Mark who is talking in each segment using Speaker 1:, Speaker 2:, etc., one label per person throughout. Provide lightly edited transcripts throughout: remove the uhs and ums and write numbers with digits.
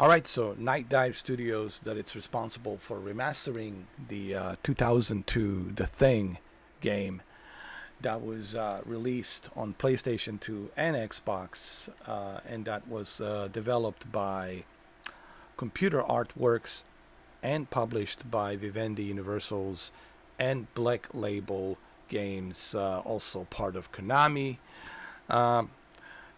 Speaker 1: Alright, so NightDive Studios, that it's responsible for remastering the 2002 The Thing game that was released on PlayStation 2 and Xbox, and that was developed by Computer Artworks and published by Vivendi Universals and Black Label Games, also part of Konami.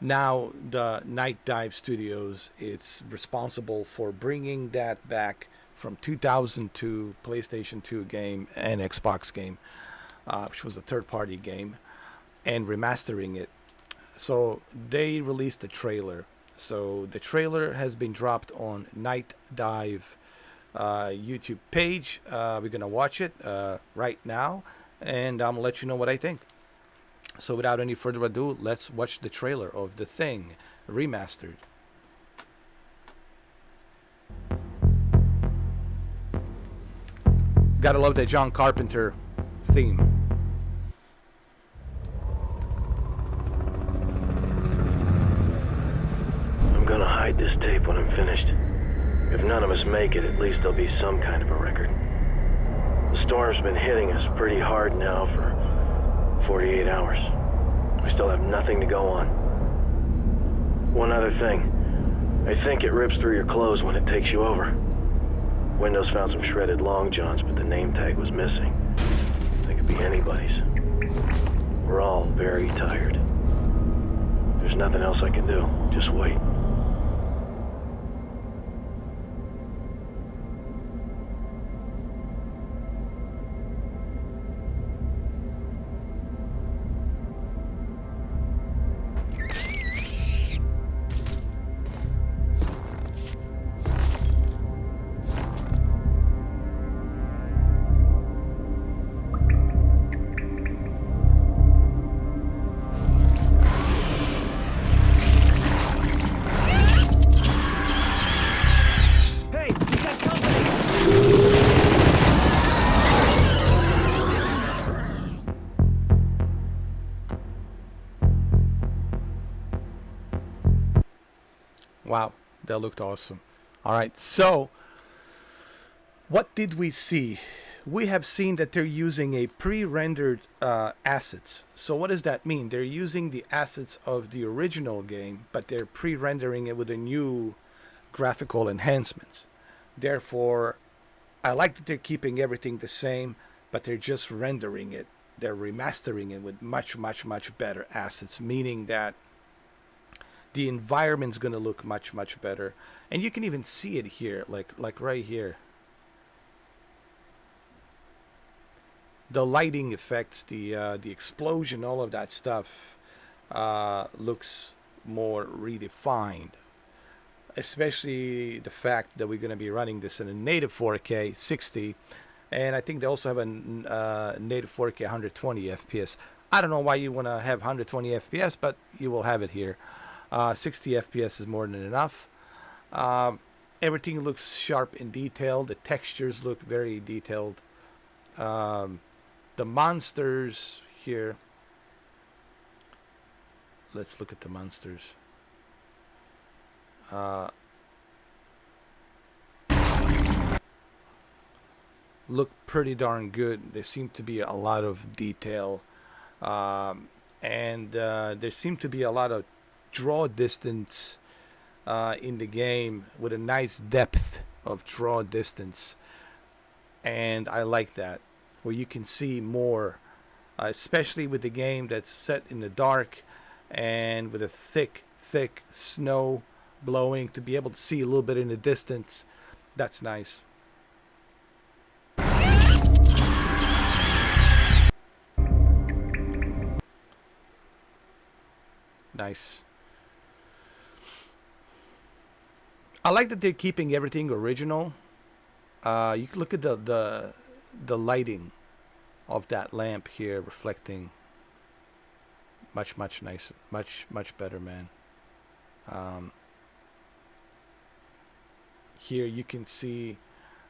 Speaker 1: Now the NightDive Studios, it's responsible for bringing that back from 2002 PlayStation 2 game and Xbox game, which was a third-party game, and remastering it. So they released a trailer. So the trailer has been dropped on NightDive YouTube page. We're gonna watch it right now, and I'm gonna let you know what I think. So without any further ado, let's watch the trailer of The Thing Remastered. Gotta love that John Carpenter theme.
Speaker 2: I'm gonna hide this tape when I'm finished. If none of us make it, at least there'll be some kind of a record. The storm's been hitting us pretty hard now for 48 hours. We still have nothing to go on. One other thing. I think it rips through your clothes when it takes you over. Windows found some shredded long johns, but the name tag was missing. They could be anybody's. We're all very tired. There's nothing else I can do. Just wait.
Speaker 1: Wow, that looked awesome. Alright, so what did we see? We have seen that they're using a pre-rendered assets. So what does that mean? They're using the assets of the original game, but they're pre-rendering it with a new graphical enhancements. Therefore, I like that they're keeping everything the same, but they're just rendering it. They're remastering it with much better assets, meaning that the environment's going to look much better. And you can even see it here, like right here. The lighting effects, the explosion, all of that stuff looks more redefined. Especially the fact that we're going to be running this in a native 4K 60, and I think they also have a native 4K 120 FPS. I don't know why you want to have 120 FPS, but you will have it here. 60 FPS is more than enough. Everything looks sharp and detailed. The textures look very detailed. The monsters here. Let's look at the monsters. Look pretty darn good. There seem to be a lot of detail, and there seem to be a lot of draw distance in the game, with a nice depth of draw distance, and I like that, where you can see more, especially with the game that's set in the dark and with a thick snow blowing, to be able to see a little bit in the distance. That's nice. Nice. I like that they're keeping everything original. You can look at the lighting of that lamp here, reflecting much nicer, much better, man. Here you can see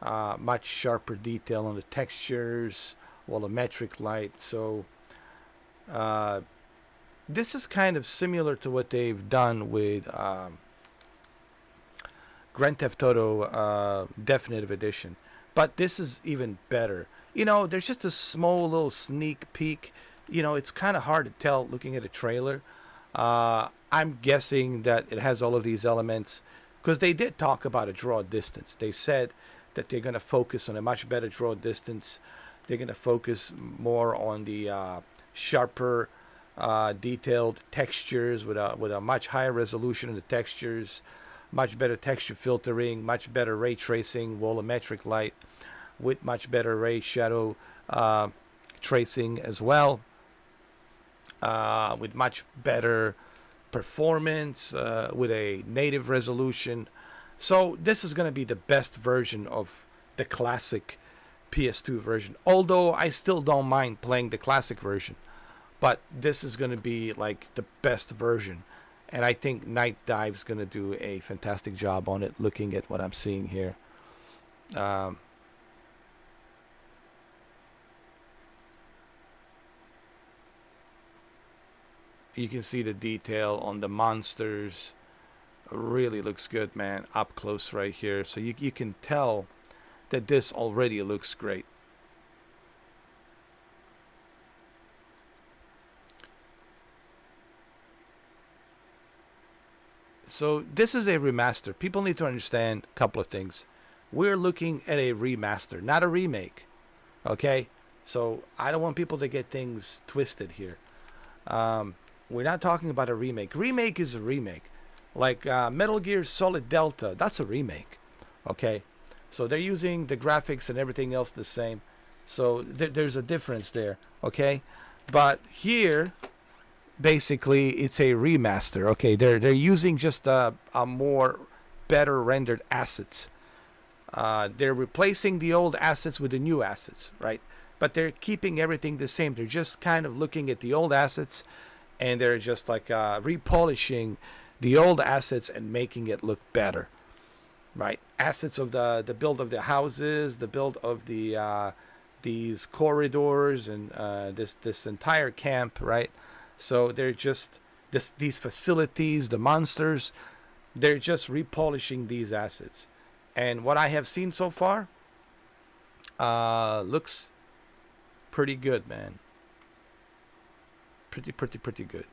Speaker 1: much sharper detail on the textures, volumetric light. So this is kind of similar to what they've done with Grand Theft Auto Definitive Edition. But this is even better. You know, there's just a small little sneak peek. You know, it's kind of hard to tell looking at a trailer. I'm guessing that it has all of these elements because they did talk about a draw distance. They said that they're going to focus on a much better draw distance. They're going to focus more on the sharper, detailed textures with a much higher resolution in the textures, much better texture filtering, much better ray tracing, volumetric light, with much better ray shadow tracing as well, with much better performance, with a native resolution. So this is going to be the best version of the classic PS2 version. Although I still don't mind playing the classic version, but this is going to be like the best version. And I think NightDive's going to do a fantastic job on it, looking at what I'm seeing here. You can see the detail on the monsters. Really looks good, man. Up close right here. So you can tell that this already looks great. So this is a remaster. People need to understand a couple of things. We're looking at a remaster, not a remake. Okay? So I don't want people to get things twisted here. We're not talking about a remake. Remake is a remake. Like Metal Gear Solid Delta, that's a remake. Okay? So they're using the graphics and everything else the same. So there's a difference there. Okay? But here, basically, it's a remaster. Okay? They're using just a more better rendered assets. They're replacing the old assets with the new assets, right? But they're keeping everything the same. They're just kind of looking at the old assets, and they're just like repolishing the old assets and making it look better, right? Assets of the build of the houses, the build of the these corridors, and this entire camp, right? So they're just these facilities, the monsters, they're just repolishing these assets. And what I have seen so far looks pretty good, man. Pretty good.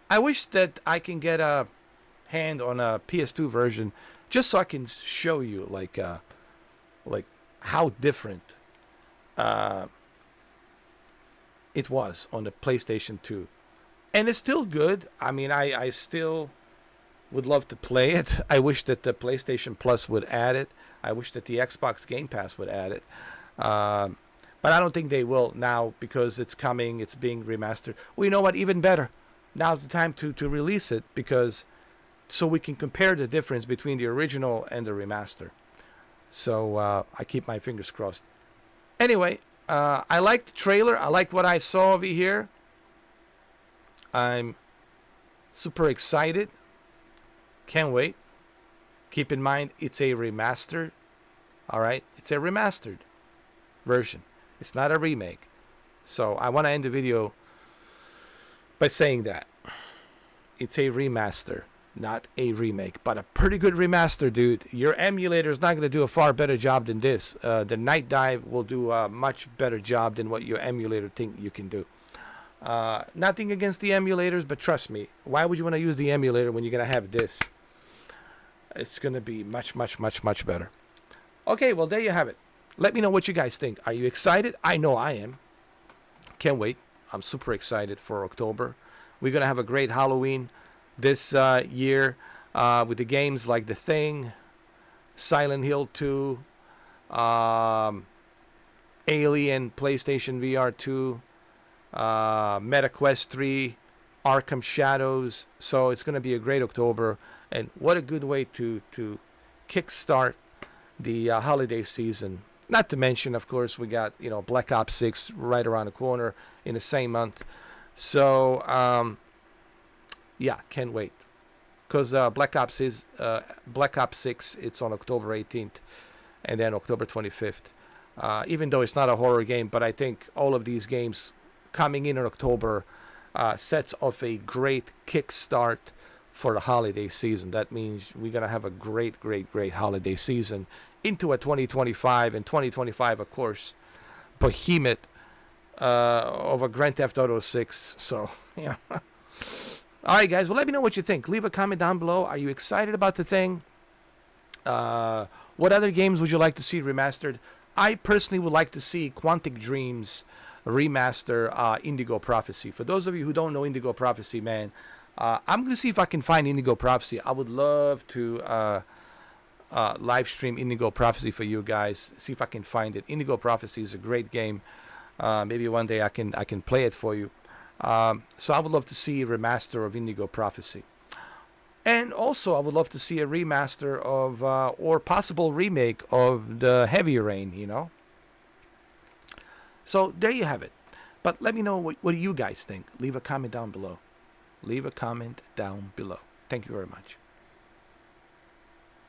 Speaker 1: I wish that I can get a hand on a PS2 version just so I can show you like how different it was on the PlayStation 2. And it's still good. I mean, I still would love to play it. I wish that the PlayStation Plus would add it. I wish that the Xbox Game Pass would add it. But I don't think they will now because it's coming. It's being remastered. Well, you know what? Even better. Now's the time to release it because so we can compare the difference between the original and the remaster. So I keep my fingers crossed. Anyway, I like the trailer. I like what I saw over here. I'm super excited. Can't wait. Keep in mind, it's a remaster. All right? It's a remastered version. It's not a remake. So I want to end the video by saying that. It's a remaster, not a remake. But a pretty good remaster, dude. Your emulator is not going to do a far better job than this. The NightDive will do a much better job than what your emulator think you can do. Nothing against the emulators, but trust me, why would you want to use the emulator when you're going to have this? It's going to be much better. Okay, well, there you have it. Let me know what you guys think. Are you excited? I know I am. Can't wait. I'm super excited for October. We're going to have a great Halloween this year with the games like The Thing, Silent Hill 2, Alien PlayStation VR 2, MetaQuest 3, Arkham Shadows. So it's going to be a great October. And what a good way to kickstart the holiday season. Not to mention, of course, we got Black Ops 6 right around the corner in the same month. So yeah, can't wait. Because Black Ops 6, it's on October 18th, and then October 25th. Even though it's not a horror game, but I think all of these games coming in October sets off a great kickstart for the holiday season. That means we're gonna have a great holiday season into a 2025, and 2025, of course, behemoth of a Grand Theft Auto 6. So yeah. All right, guys. Well, let me know what you think. Leave a comment down below. Are you excited about the thing? What other games would you like to see remastered? I personally would like to see Quantic Dreams remaster Indigo Prophecy. For those of you who don't know Indigo Prophecy, man, I'm going to see if I can find Indigo Prophecy. I would love to live stream Indigo Prophecy for you guys. See if I can find it. Indigo Prophecy is a great game. Maybe one day I can play it for you. So I would love to see a remaster of Indigo Prophecy. And also, I would love to see a remaster of, or possible remake of the Heavy Rain, you know. So there you have it. But let me know what do you guys think. Leave a comment down below. Leave a comment down below. Thank you very much.